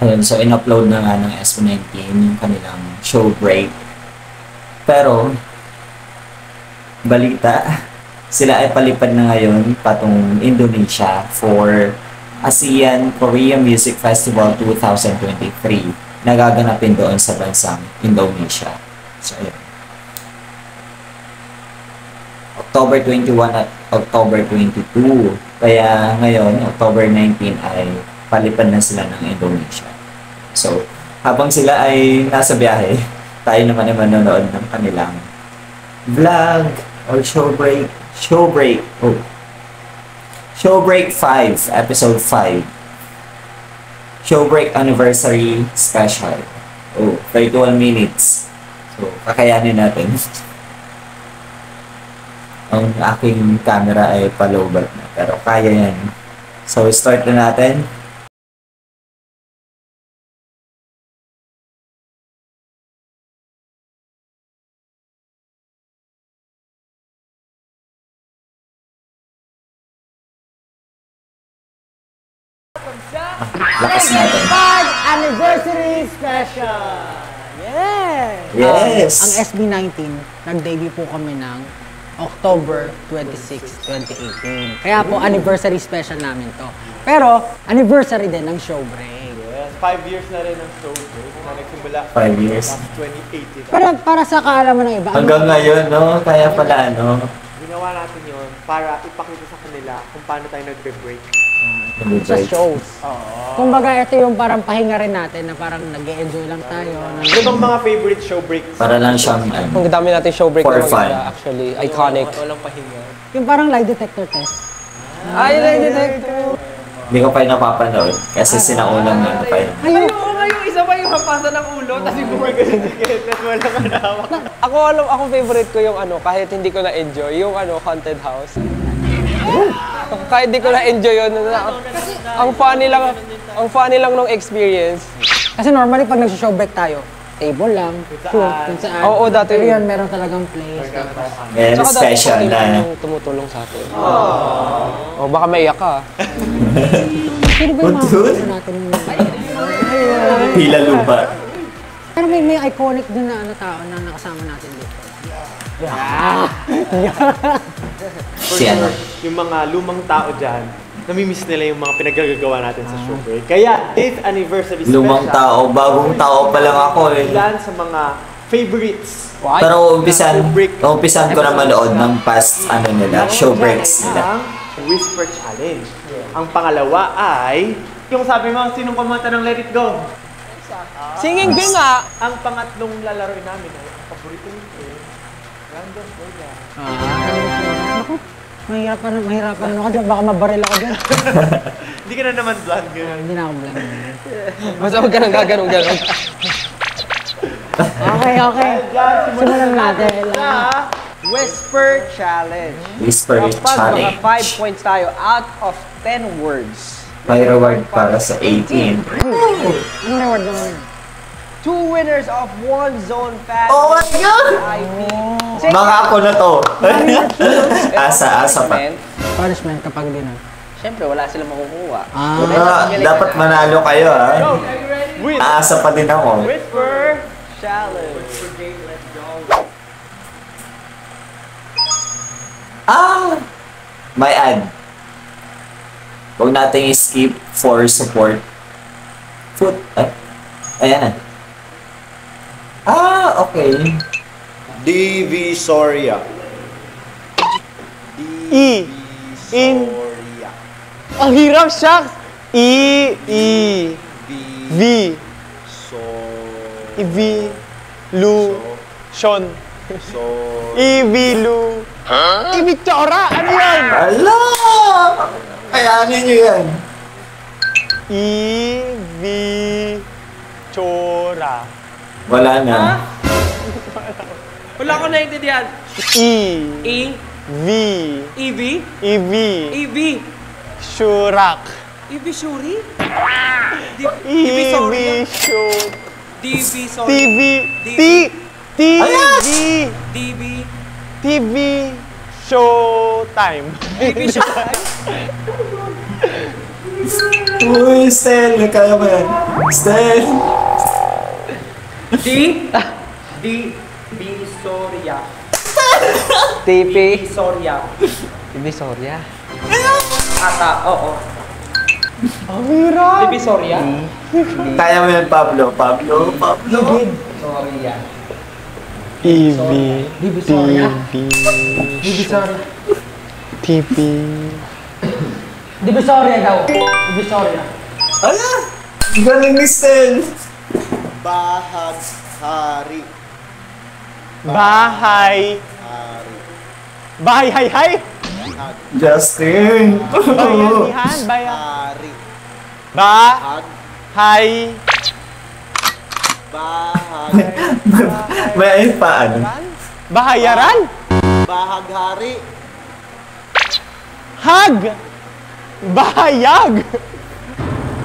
Ayun, so in-upload na nga ng SB19 yung kanilang show break. Pero, balita, sila ay palipad na ngayon patong Indonesia for ASEAN Korea Music Festival 2023 na gaganapin doon sa bansang Indonesia. So, ayun. October 21 at October 22. Kaya ngayon, October 19 ay palipad na sila ng Indonesia. So, habang sila ay nasa biyahe, tayo naman ay manonood ng kanilang vlog or showbreak. Oh. Showbreak 5, episode 5. Showbreak anniversary special. Oh, 31 minutes. So, kakayanin natin. Ang aking camera ay pa-lowbat na, pero kaya yan. So, start na natin. Lakas natin. 5th anniversary special! Yes! Ang SB19, nag-debut po kami ng October 26, 2018. Kaya po, anniversary special namin to. Pero, anniversary din ng show break. Yes, 5 years na rin ang show break na nagsimula 5 years. last 2018. Pero para sa kaalaman ng iba, Hanggang ngayon, no? Kaya pala, no? Ginawa natin yun para ipakita sa kanila kung paano tayo nagbe-break. sa shows. Kumbaga, ito yung parang pahinga rin natin na parang nag-e-enjoy lang tayo. Ano bang mga favorite show breaks? Para lang siyang, Ang dami natin show break For na fun. maganda, actually. Iconic. Walang pahinga. Yung parang lie detector test. Ay, lie detector! hindi ko pa yung napapanood. Kasi sinaulang na pa yun. Ayun! Yung isa pa yung hampasan ng ulo, tapos yung Tapos wala ka na. Ako favorite ko yung kahit hindi ko na-enjoy, yung haunted house. Kahit hindi ko na-enjoy yun, ang funny lang nung experience. Kasi normally pag nag-show break tayo, table lang, kung saan. Oo, dati Pero yun, meron talagang place. Ngayon, Tsaka dati special konti lang na. yung tumutulong sa atin. Oh, baka maiyak ka. Sino ba yung mga Dude. gusto natin yung Pila lupa. Pero may iconic din na tao na nakasama natin dito. Si ano? Yung mga lumang tao dyan, namimiss nila yung mga pinagagagawa natin sa show break. Kaya, 8th anniversary special. Lumang tao, bagong tao pa lang ako eh. Ilan sa mga favorites. Pero umpisan ko na manood ng past nila, show breaks nila. Ang Whisper Challenge. Ang pangalawa ay, yung sabi mo, sinong kumanta ng Let It Go? Singing Bee nga! Ang pangatlong lalaroin namin ay ang paborito nito, Random Boga. Mahirapan ako dyan, baka mabaril ako dyan. Hindi ka na naman vlog yun. Hindi na ako blank. Basta huwag ka nang gaganong. Okay. Simulan natin. Whisper Challenge. Whisper Kapag Challenge. mga 5 points tayo out of 10 words, May reward para sa 18. Ang reward naman yun. 2 winners of 1 zone fast Oh my God! IP. Mga ako na to. Asa pa. Punishment kapag din. Siyempre, wala silang makukuha. Dapat manalo kayo ha. With Aasa pa din ako. Whisper Challenge. May ad. Huwag natin i-skip for support. Ayan na. Okay. Divisoria. Divisoria. Ang hirap, shucks! V. Evolution. Evolu. Ibichora! Ano yan? Ala! Kayanin nyo yan. Ibichora. Wala na. Wala ko naiintindihan. EV? Shurak. EV Shuri? TV Showtime. EV Showtime? Uy, Stel, kaya mo yan. Stel. Divisoria. TP. Divisoria. Divisoria. Ata, oo. Ang hirap. Divisoria. Kaya mo yan, Pablo. Pablo. Divisoria. Divisoria. Divisoria. TP. Divisoria daw. Divisoria. Ala! Galing ni Stel. Bahaghari. Bahay. Hari. Bahay, hay, hay. Justin. Bayanihan. Bayan. Hari. Bahay. Hag. Bahag. May ayun pa, ano? Bahayaran. Bahaghari. Hag. Bahayag.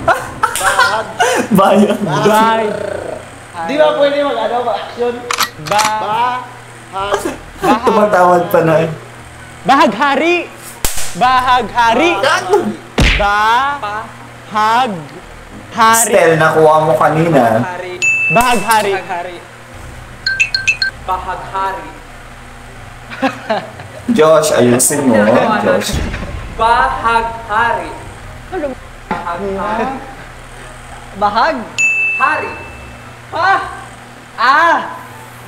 Bahag. Bayan. Bay. Di ba pwede mag-action? Ba. Bahag. Tumatawad pa na. Bahaghari. Bahaghari. Bahag. Hari. Stel, nakuha mo kanina. Hari. Bahaghari. Bahaghari. Bahaghari. Josh, ayusin mo. Josh. Bahaghari. Bahaghari. Bahag. Hari.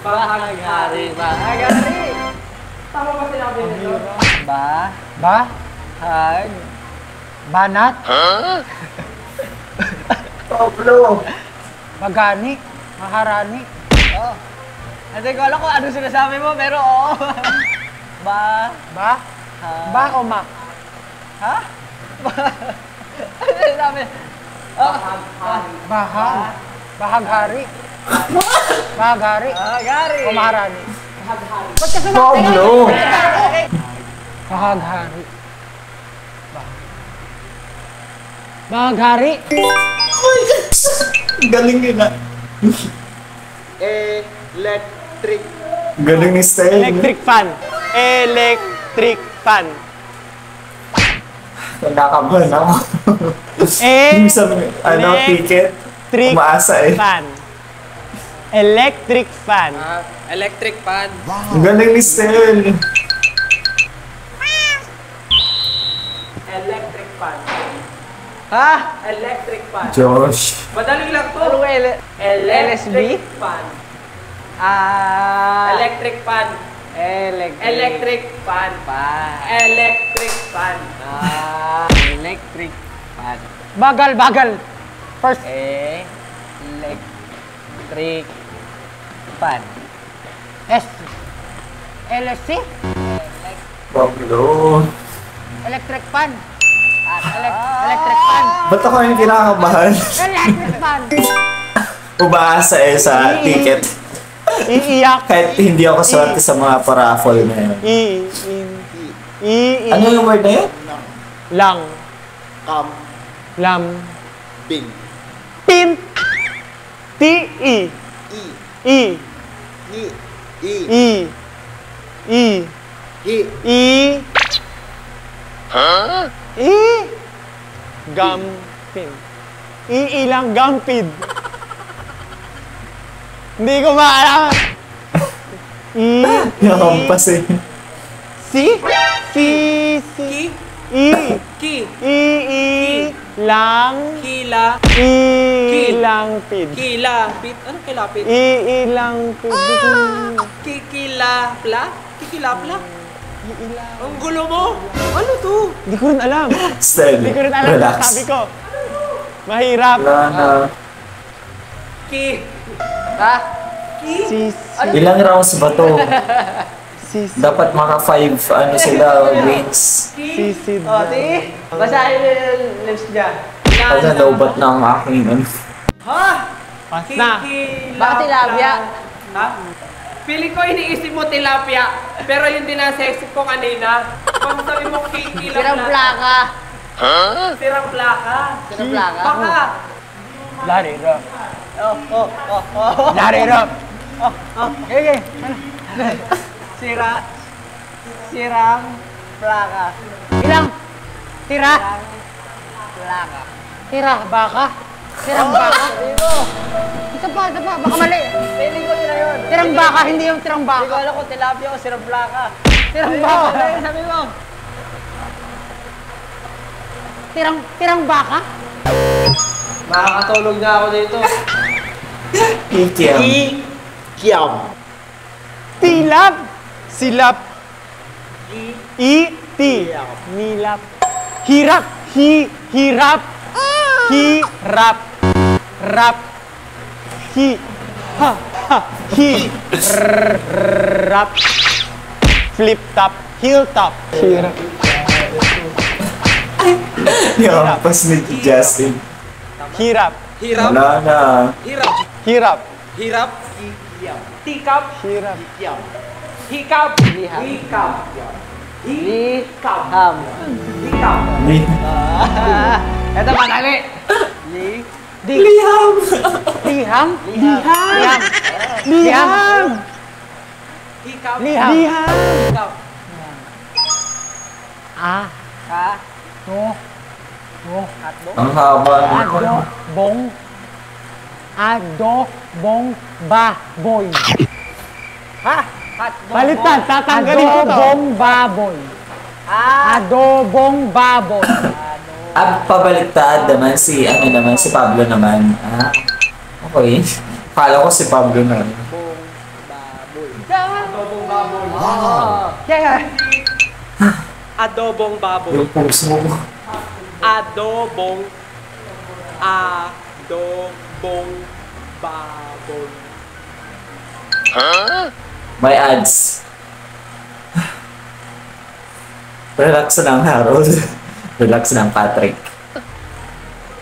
Bahaghari. Bahaghari. Tama ba sinabi nito? Hag. Banat. Pablo. Magani. Maharani. Hindi ko alam kung ano sinasabi mo, pero oo. Ba o ma? Ano sinasabi? Bahag. Bahaghari. Bahaghari. Bahaghari. O maharani. Pablo. Bahaghari. Bahaghari. Galing yun ah. Electric. Galing ni Stel. Electric fan. Electric fan. Nakabahan ako. Yung sa, ano, ticket. Electric Umaasa eh. fan. Electric fan. Electric fan. Galing ni Stel. Electric fan. Electric fan. Josh. Madali lang to. LSB? Electric fan. Electric fan. Electric fan. Electric fan. Electric fan. Bagal. First. Electric fan. S. LSC? Pablo. Electric fan. Electric fan. Ba't ako yung kinakabahan? Electric fan. Umaasa eh sa ticket. Iiyak. Kahit hindi ako swerte sa mga paraffle na yun. Ano yung word na yun? Lang. Kam. Lam. Bing. Pin. T-I. I. I. Hi. I. I. I. Hi. I. I. Gampin. Iilang gampid. Hindi ko maalam. Nakampas eh. Si. Ki. I. Ki. I. Lang. Kila. Ilang pid. Kilapit. Ano kilapit? Iilang pid. Kikilapla? Kikilapla? Ang gulo mo. Ano to? Hindi ko rin alam. Stel, Hindi ko rin alam. relax. Sabi ko. Mahirap. Wala na. Ki. Si. Ilang rounds ba to? Si. Dapat maka 5 ano sila wins. Si. Basahin mo yung lips niya. Kasi naubat na ang aking ano. Ha? Pas na. Bakit tilapia? Ha? Feeling ko iniisip mo tilapia, pero yung din nasa isip ko kanina, kung sabi mo kikilapla. Sirang plaka. Sirang plaka. Sirang plaka. Baka. Larira. Larira. Okay. Sirang plaka. Ilang? Tira? Tira, baka. Tirang baka. Ito pa, baka mali. Feeling ko yun na yun. Tirang baka, hindi yung tirang Hindi ko baka. alam kung tilapia o sirang plaka. Tirang baka. Sabi mo. Tirang baka? Makakatulog na ako dito. Kikiam. Kiam. Tilap. Silap. Iti. Nilap. Hirap. Hirap. Hirap. Rap. Rap. Flip top. Heel top. Hirap. Yung pas ni Justin. Hirap. Hirap. Wala na. Hirap. Hirap. Hirap. Tikap. Hirap. Hikap. Hikap. Hikap. Hikap. Ito madali. Liham. Liham. Liham. Liham. Hikap. Liham. Hikap. Ang haba. Adobong baboy. Baliktad. Tatanggalin ko to. Adobong baboy. Adobong baboy. Ang pabaliktad naman si Pablo naman. Okay. Kala ko si Pablo na. Adobong baboy. Yeah. Adobong baboy. Yung puso mo. Adobong baboy. May ads. Relax lang, Harold. Relax lang, Patrick.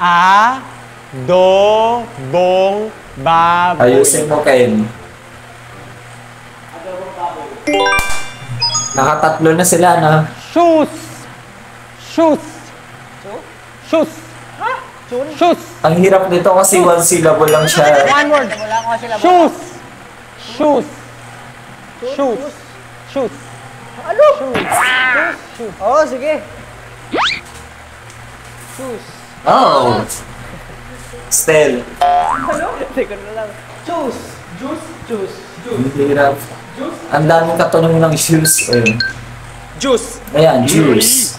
Adobong baboy. Ayusin mo, Ken. Nakatatlo na sila, no? Shoes. Shoes. Shoes. Shoes. Ang hirap nito kasi one syllable lang siya. One word. Shoes. Shoes. Shoes. Shoes. Ano? Shoes. Oo, sige. Oh! Stel. Teka na lang. Juice. Ang hirap. Ang daming katanong ng shoes. Ayun. Juice. Ayan, juice.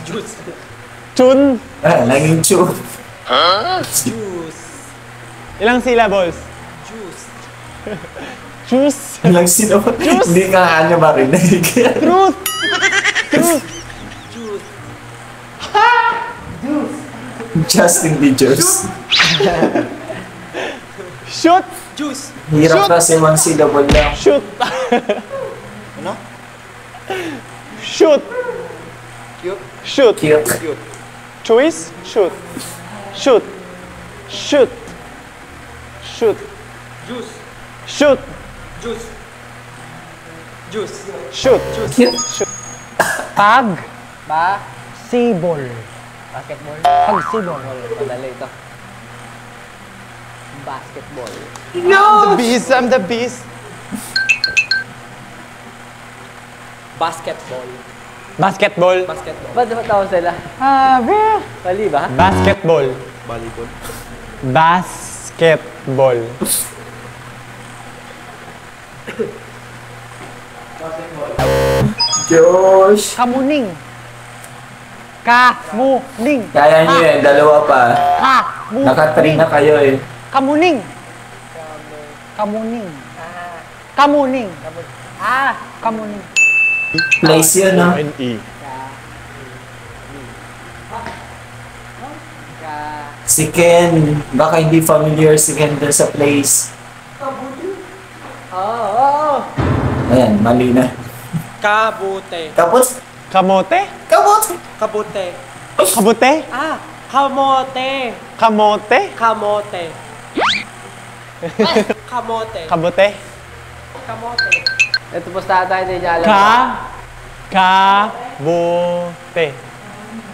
Chun. Naging chew. Juice. Ilang syllables? Juice. Juice. Ilang sino? Hindi ka ano marinig. Truth. Truth. Juice. Justin the juice. Shoot. Juice. Hirap kasi one syllable lang. Shoot. Ano? Shoot. Cute. Shoot. Cute. Cute. Choice. Shoot. Shoot. Shoot. Shoot. Juice. Shoot. Juice. Juice. Shoot. Cute. Pag. Ba? Sibol. Basketball. Pag sibol. Madali ito. Basketball. The beast. I'm the beast. Basketball. Basketball. Basketball. Ba't tawag sila? Bro. Mali ba? Basketball. Volleyball. Basketball. Josh. Kamuning. Kamuning. Kaya niyo eh, dalawa pa. Kamuning. Naka-3 na kayo eh. Kamuning. Kamuning. Kamuning. Kamuning. Place yun, no? N-E. Si Ken. Baka hindi familiar si Ken dun sa place. Oo. Ayan, mali na. Kabute. Tapos, Kamote? kabot! Kabute. Kabute? Kamote. Kamote? Kamote. Kamote. Kabote? Kamote. Ito po sa tayo, hindi niya alam. Kabote.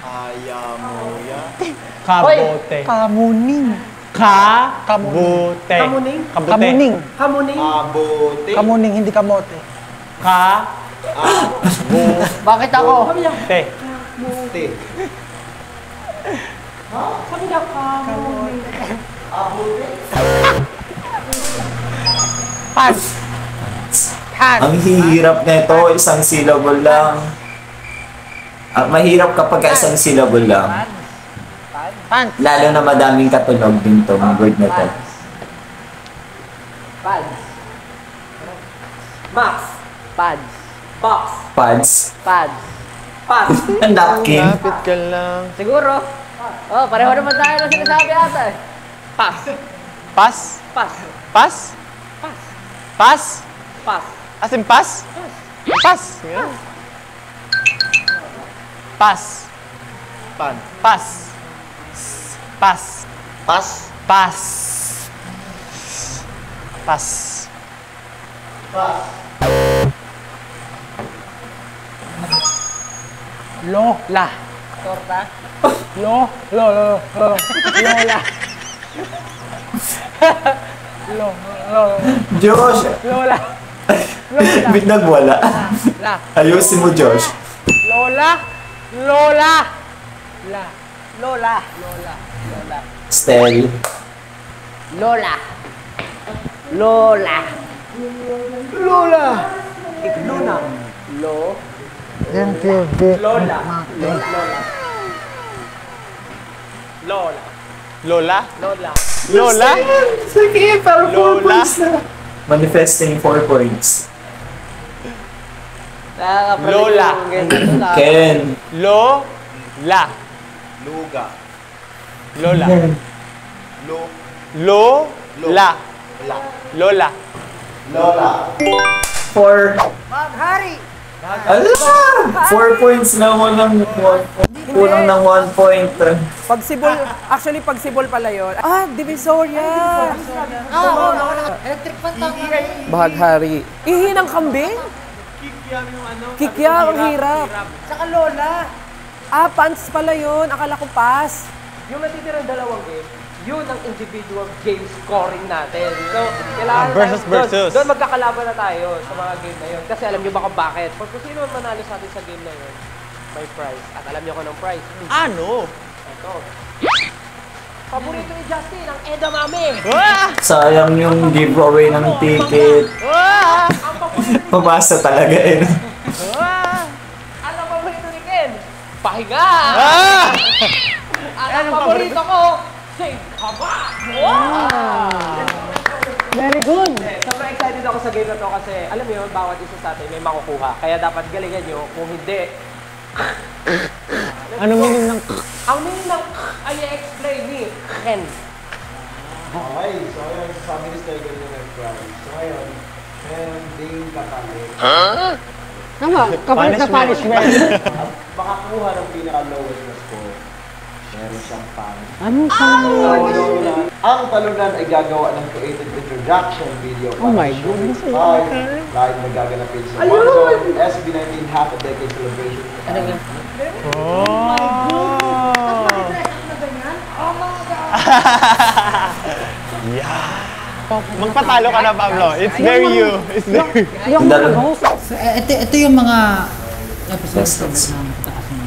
Ayamuya. Kabote. Kamuning. Kabote. Kamuning? Kabote. Kamuning. Kamuning. Abote. Kamuning, hindi kamote. Bakit ako? Te. Te. Sabi na kamote. Pass. Pass. Ang hirap nito, isang syllable lang. Mahirap kapag isang syllable lang. Pants. Lalo na madaming katunog din to, ng word na to. Pads. Max. Pads. Box. Pads. Pads. Pads. Ang napkin. Lapit ka lang. Siguro. Oh, pareho naman tayo ng sinasabi ata eh. Pass. Pass? Pass. Pass? Pass. Pass? Pass. As in pass? Pass. Yan. Pass. Pan. Pass. Pass. Pas. Pass. Pass. Lola. Torta. Lola. Josh! Lola. Bit nagwala. La. Ayusin mo, Josh. Lola. Lola. Stel. Lola. Luna. Lola. Lola? Lola. Lola? Sige, pero 4 Lola. points na. Manifesting 4 points. Lola. Ken. Lola. Luga. Lola. Lo. Lola. La. Lola. Lola. 4. Ala! 4 points na walang 1. Kulang ng 1 point. Pag sibol, actually pag sibol pala yun. Divisoria. Electric fan Bahaghari. Ihi ng kambing? Kikya, ang hirap. Saka Lola. Pants pala yun. Akala ko pass. Yung natitirang dalawang game, yun ang individual game scoring natin. So, kailangan versus. Doon magkakalaban na tayo sa mga game na yun. Kasi alam niyo ba kung bakit? Pag kung sino man manalo sa atin sa game na yun, may prize. At alam niyo kung anong prize? Ano? Ito. Paborito ni Justin, ang edamame. Sayang yung giveaway ng ticket. Ang paborito ni Pabasa talaga eh. Ano ang paborito ni Ken? Pahinga! Ang paborito ko, sing haba! Very good. Sobrang excited ako sa game na to kasi alam mo yun, bawat isa sa atin may makukuha. Kaya dapat galingan nyo, kung hindi, Anong meaning ng ang meaning ng ay explain ni Ken. Okay, so ayun, sa family style ganyan nag-prize. So ngayon, meron ding kapalit. Tama, kapalit sa punishment. At makakuha ng pinaka-lowest na score. Meron siyang pan. Anong talunan? Ang talunan ay gagawa ng creative introduction video Oh my para sa goodness. Showcase 5 live na gaganapin sa Warzone SB19 Half a Decade Celebration. Magpatalo ka na, Pablo. It's very you. It's very... Yung mga host. So, ito yung mga episodes Yes, na mataas na.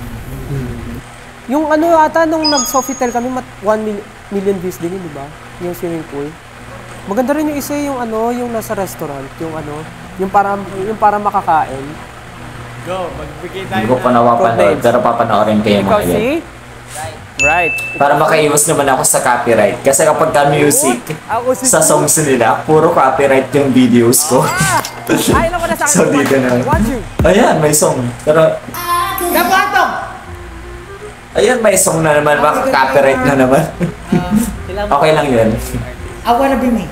Yung ano ata nung nag-Sofitel kami, 1 million views din yun, di ba? Yung swimming pool. Maganda rin yung isa yung ano, yung nasa restaurant, yung ano, yung para makakain. Go, magbigay tayo Hindi ko pa napapanood, pero papanoorin kayo Ikaw mga yan. si? Right. Para makaiwas naman ako sa copyright. Kasi kapag ka music, Ako si sa songs nila, puro copyright yung videos ko. Ay, alam ko na sa akin. So, dito na. Want you. Ayan, may song. Pero, ayan, may song na naman. Baka copyright na naman. Okay lang yun. I wanna be me.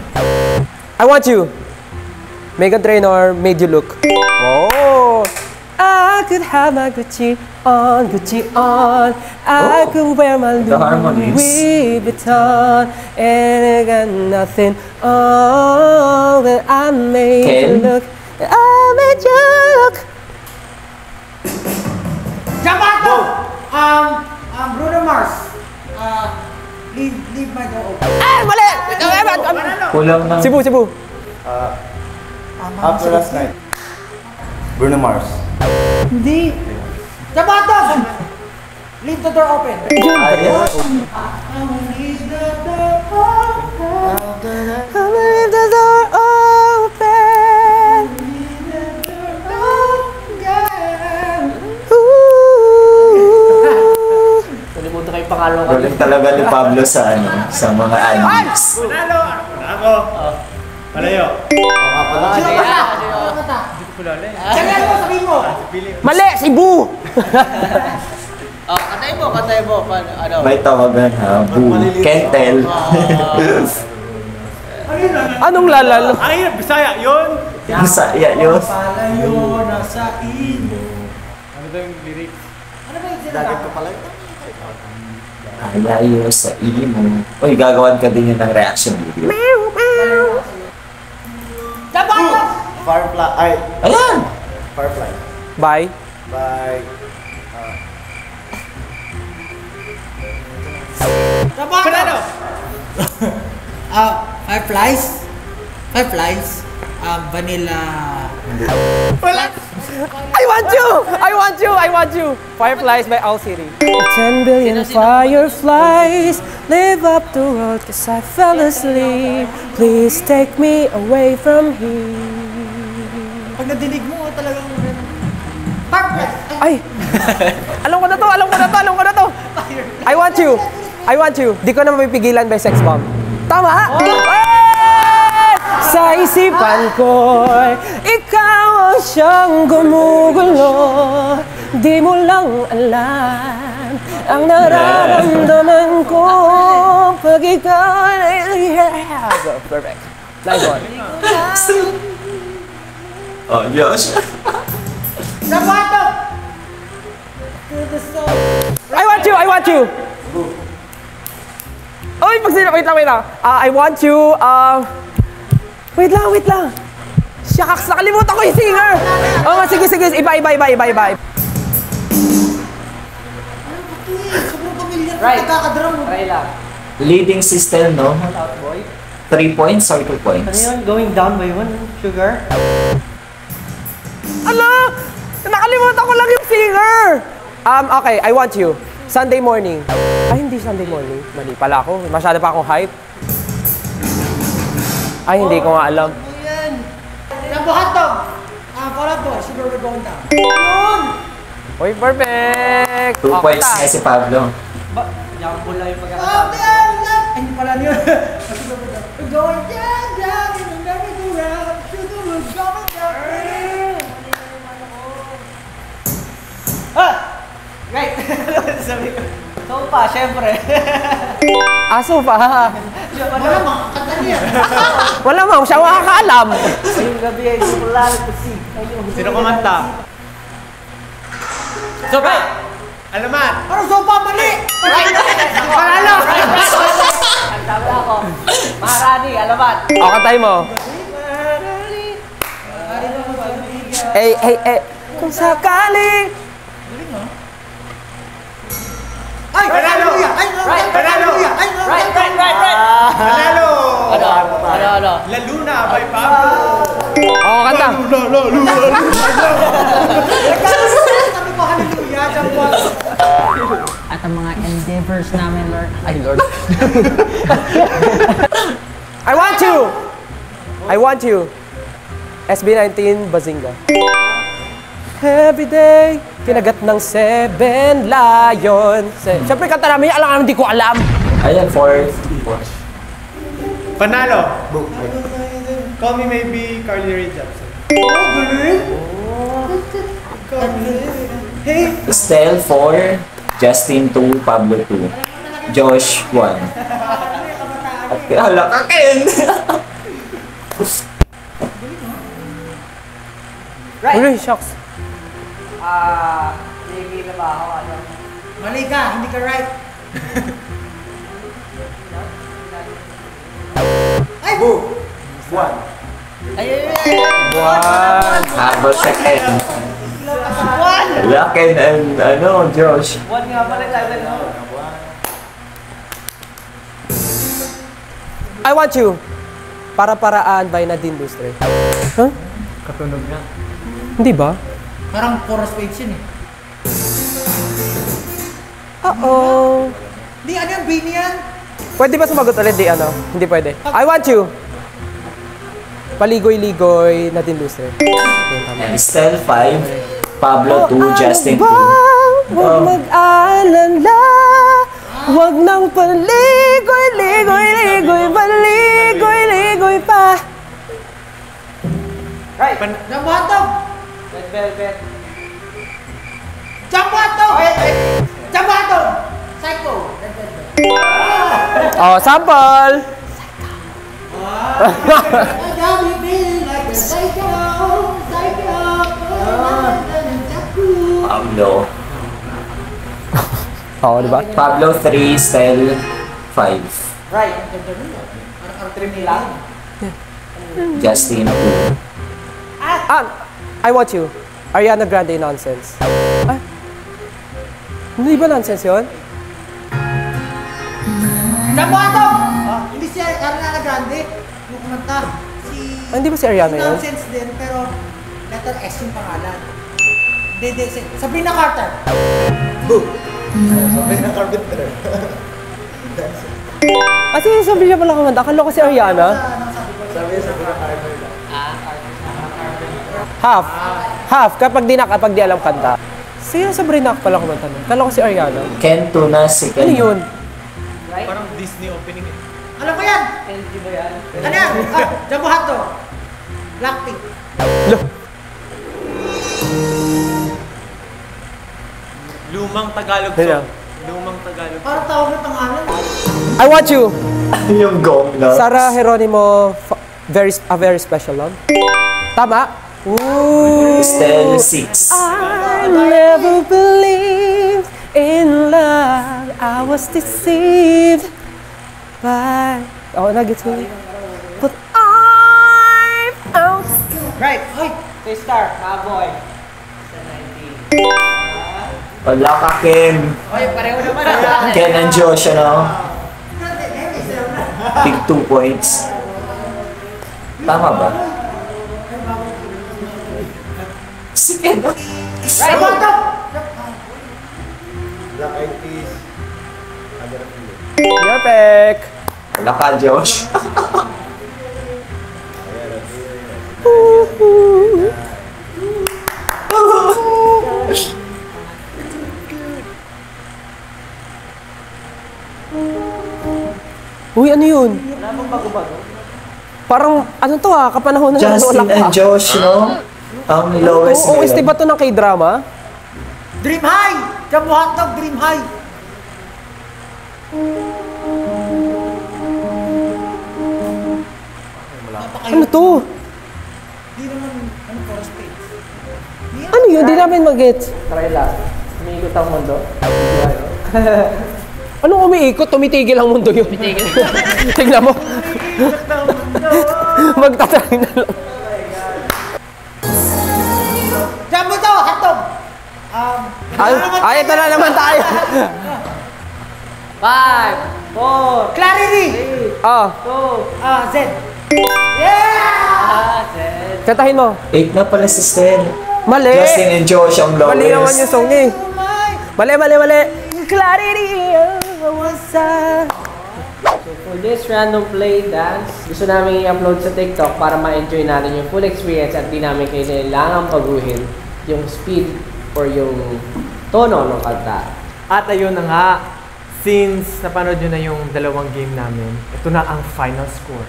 I want you. Megan Trainor made you look. Oh. I could have my Gucci on. I Oh. could wear my The harmonies. Louis Vuitton, and I got nothing on. But I made you Ken? look. I made you look. Bruno Mars. Leave my door open. Ay, mali! Kulang ng... Cebu. After last night. Bruno Mars. Hindi. Sapatos! Leave the door open. Ayan. Leave the door open. Nalimutan ko yung pangalo ko. Galing talaga ni Pablo sa sa mga animes. Panalo! Ako! Malayo. Kaya mo, sabihin mo. Mali! Si Boo! Katay mo. Ano? May tawagan ha, Boo, Kentel. Anong lalalo? Ay, Bisaya, yun! Bisaya yun. Palayo na sa ino. Ano daw yung lyrics? Ano ba yung sinabi? Ayayo sa imo. Uy, gagawan ka din yun ng reaction video. Dapat! Firefly. Ay, Ayan! Firefly. Bye. Bye. Dapat! Panalo! Fireflies. Vanilla. I want you! Fireflies by Owl City. 10 billion fireflies live up the world cause I fell asleep. Please take me away from here. Pag nadinig mo, talagang... Fireflies! Ay! alam ko na to! I want you! Di ko na mapipigilan by sex bomb. Tama! Hey! Sa isipan ko, ikaw ang siyang gumugulo. Di mo lang alam ang nararamdaman ko pag ikaw ay... Perfect. Nice one. Oh, Josh. I want you! Oy, wait lang. I want you, Wait lang. Shucks, nakalimutan ko yung singer! Oh, sige. Iba. Right. Leading system, no? 3 points or 2 points? Going down by 1, sugar? Ala! Nakalimutan ko lang yung singer! Okay, I want you. Sunday morning. Ay, hindi Sunday morning. Mali pala ako. Masyado pa akong hype. Ay, hindi ko nga alam. Rambo hotdog! Follow boy, sugar we're going down. Uy, perfect! 2 points nga si Pablo. Yung pula yung pagkakatabi. Ay, hindi pala yun. We're going down, in the merry-go-round. Sugar we're going down. Right! Sabi ko. Sopa, syempre. Aso pa. Wala mga kanta niya. Wala mo, siya makakaalam. Ngayong gabi ay pula kasi. Sino kumanta? Sopa! Alamat! Ano sopa? Mali! Panalo! Sabi ako. Maharani, alamat. O, kantay mo. Hey. Kung sakali. Ay! Panalo! Right! Panalo! Right! Panalo! Ano? La Luna by Pablo! O, kanta. Sabi ko, hallelujah, jambon. At ang mga endeavors namin, Lord. Ay, Lord. I want you. SB19, Bazinga. Every day, kinagat ng 7 lion. Siyempre, kanta namin, alam hindi ko alam. Ayan, 4. Panalo! Call me maybe Carly Rae Jepsen. Stel 4, Justin 2, Pablo 2, Josh 1. At hala ka, Ken! Uy, shucks. Mali ka, hindi ka right. Ay! Habol sa Ken. Hala, Ken and Josh. I want you. Para-paraan by Nadine Lustre. Huh? Katunog na. Hindi ba? Parang chorus page yun eh. Uh-oh. Di, ano yung Bini yan? Pwede ba sumagot ulit? Di ano? Hindi pwede. I want you. Paligoy-ligoy na din Lustre. Estelle 5, Pablo 2, Justin 2. Huwag mag-alala. Huwag nang paligoy-ligoy-ligoy, paligoy-ligoy pa. Right. Jambatog! Red Velvet. Jambatog! Jambatog! Psycho! Red Velvet. Oh, sample. Pablo. Oo, di ba? Pablo 3, Estelle 5. Right. Ang trim nila. Justin 2. I want you. Ariana Grande nonsense. Ah, hindi ba nonsense yun? Jambatog! Hindi siya Ariana Grande. Yung kumanta. Hindi ba si Ariana yun? Nonsense din, pero letter S yung pangalan. Hindi, Sabrina Carter. Sabrina Carpenter. Sabi niya pala kumanta. Akala ko si Ariana. Sabi Sabrina Carpenter. Half. Kapag di alam kanta. Sino Sabrina pala kumanta nun? Akala ko si Ariana. Ken Tuna, si Ken. Ano yun? Parang Disney opening eh. Alam ko yan! LG ba yan? Ano yan? Jambuhato. Blackpink. Lumang Tagalog Hello. song. Lumang Tagalog. Parang tawag na pangalan. I want you. Yung gong, no? Sarah Geronimo, a very special love. Tama? Ooh. Estelle 6. I never believed in love. I was deceived by... Oh, nag-gets mo. But I'm out. Right. Hoy! K-Star, Maboy. Wala ka, Ken. Hoy, pareho naman. Ken and Josh, ano? Big 2 points. Tama ba? Si Ken. Right, Jambuhato! Black Eyed Peas. Other feeling. Perfect. Wala ka, Josh. Uy, ano yun? Parang, ano to kapanahon na Justin and Josh, no? Ang lowest Oo, ngayon. ba to ng K-drama? Dream High! Jambuhato, Dream High! Ano to? Di naman, chorus page. Ano yun? Di namin mag-gets. Try lang. Umiikot ang mundo. Anong umiikot? Tumitigil ang mundo yun. Tumitigil. Tignan mo. Magtatry na lang. Jambuhato, hatog! Ito na naman tayo. 5, 4, Clarity! Z. Yeah! Katahin mo. 8 na pala si Estelle. Mali. Justin and Josh ang lowest. Mali naman yung song niya eh. Mali. Clarity. What's up? So for this random play dance, gusto namin i-upload sa TikTok para ma-enjoy natin yung full experience at di namin kailangang baguhin yung speed or yung tono ng kanta. At ayun na nga, since napanood nyo na yung dalawang game namin, ito na ang final score.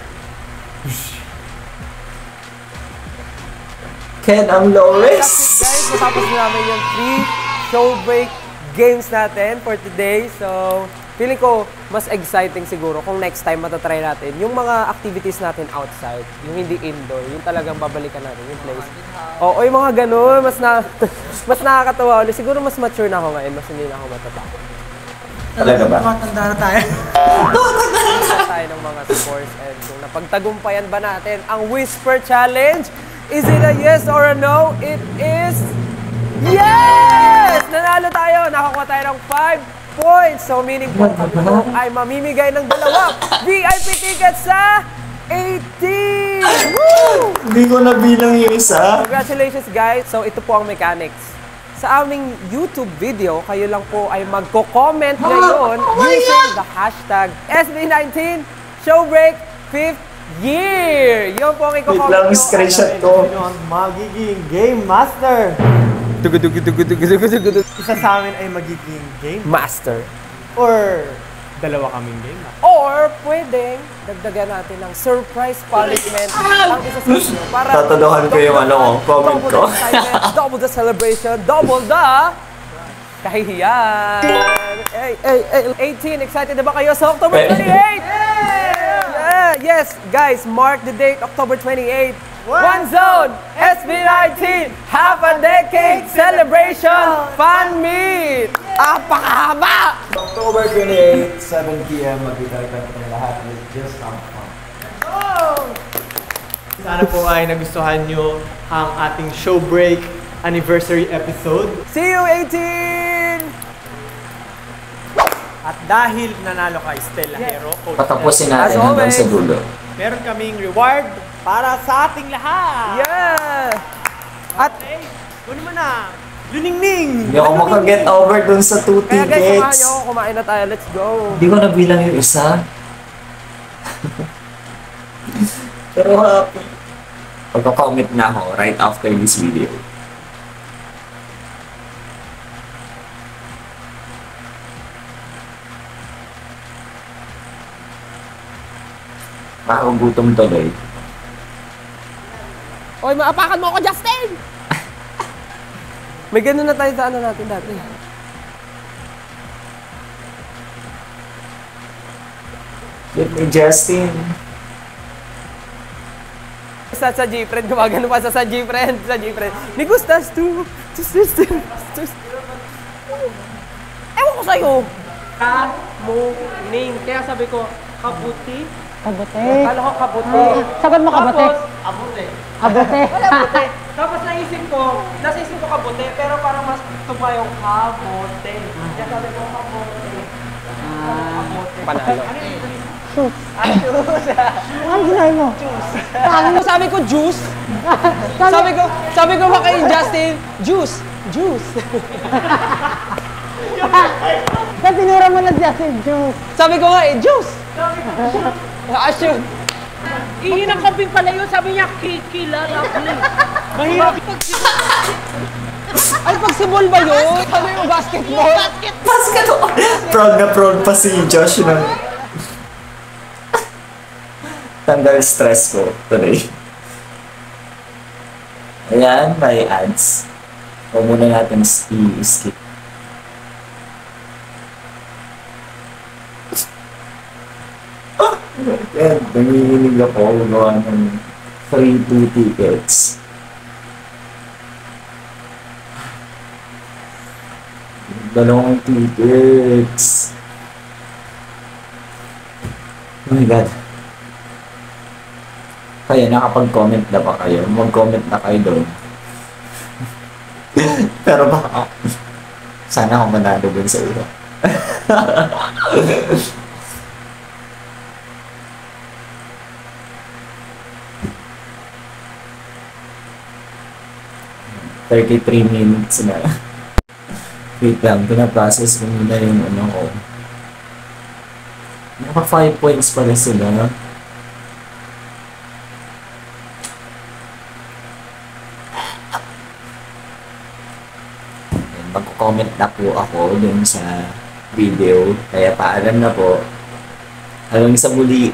Ken ang lowest. Guys, natapos na namin yung 3 show break games natin for today. So, feeling ko mas exciting siguro kung next time matatry natin yung mga activities natin outside, yung hindi indoor, yung talagang babalikan natin yung place. Oo, yung mga ganun, mas nakakatawa ulit. Siguro mas mature na ako ngayon, mas hindi na ako matatakot. Talaga ba? Matanda na tayo. Tayo ng mga scores and kung napagtagumpayan ba natin ang Whisper Challenge. Is it a yes or a no? It is yes! Nanalo tayo! Nakakuha tayo ng 5 points. So meaning po ay mamimigay ng dalawang VIP tickets sa 18! Woo! Hindi ko nabilang yung isa. Congratulations guys! So ito po ang mechanics. sa aming YouTube video, kayo lang po ay magko-comment ngayon using the hashtag SB19 Showbreak 5th Year. Yun po ang Wait i-comment lang, nyo. screenshot ko. Sino ang magiging Game Master? Isa sa amin ay magiging Game Master. or dalawa kaming Game Master. Or pwedeng dagdagan natin ng surprise punishment ang isa sa inyo para Tatadohan ko yung comment double ko. the excitement, double the celebration, double the kahihiyan. Hey, 18, excited na ba kayo sa October 28? Yes, guys, mark the date, October 28. One Zone, SB19, Half a Decade Celebration Fan Meet! Apakahaba! October 28, 7 p.m. Magkita-kita ng lahat. Let's just have fun. Sana po ay nagustuhan nyo ang ating Showbreak anniversary episode. See you, 18! At dahil nanalo ka, Stella Hero, Coach Patapusin As natin hanggang sa always. dulo. meron kaming reward para sa ating lahat. Yeah! At Okay, ano naman na? Luningning! Hindi ako makaget over dun sa 2 kaya guys, samahan tickets. nyo, kumain na tayo. Let's go! Hindi ko nabilang yung isa. Pero happy. Pagka-comment na ako right after this video. Makagutom tuloy. Oy, maapakan mo ako, Justin! May ganun na tayo sa ano natin dati. Get me, Justin. Sa G-Friend, gumagano pa sa G-Friend. Sa G-Friend. Ni gustas tu. Ewan ko sa'yo. Ka-mo-ning. Kaya sabi ko, kabuti. Kabote. Kala ko kabuti. Sagot mo kabote. Tapos, abuti. Abote. Kabuti. Tapos naisip ko, nasa isip ko kabuti, pero parang mas tuma yung kabote. Kaya sabi ko kabote. Kabote. Panalo. Ano yung juice? Ano ginahin mo? Ano sabi ko juice? Sabi ko ba kay Justin, juice. Sa tinura mo na Justin, juice. Sabi ko nga juice. Assume. Ihinang kamping pala yun, sabi niya, kikilala ko. Mahirap. Ay, pagsibol ba yun? Sabi mo basketball? Basketball! Proud na proud pa si Josh na. Tanggal stress ko today. Ayan, may ads. Huwag muna natin i-skip. Ayan, nanginginig ako. Gawa ng free 2 tickets. Dalawang tickets. Oh my God. Kaya nakapag-comment na ba kayo? Mag-comment na kayo doon. Pero baka sana ako manalo dun sa iba. $33 na. Wait lang, pinaprocess ko muna yung ano ko. Naka 5 points pala sila. Magko-comment na po ako dun sa video. Kaya paalam na po. Hanggang sa muli.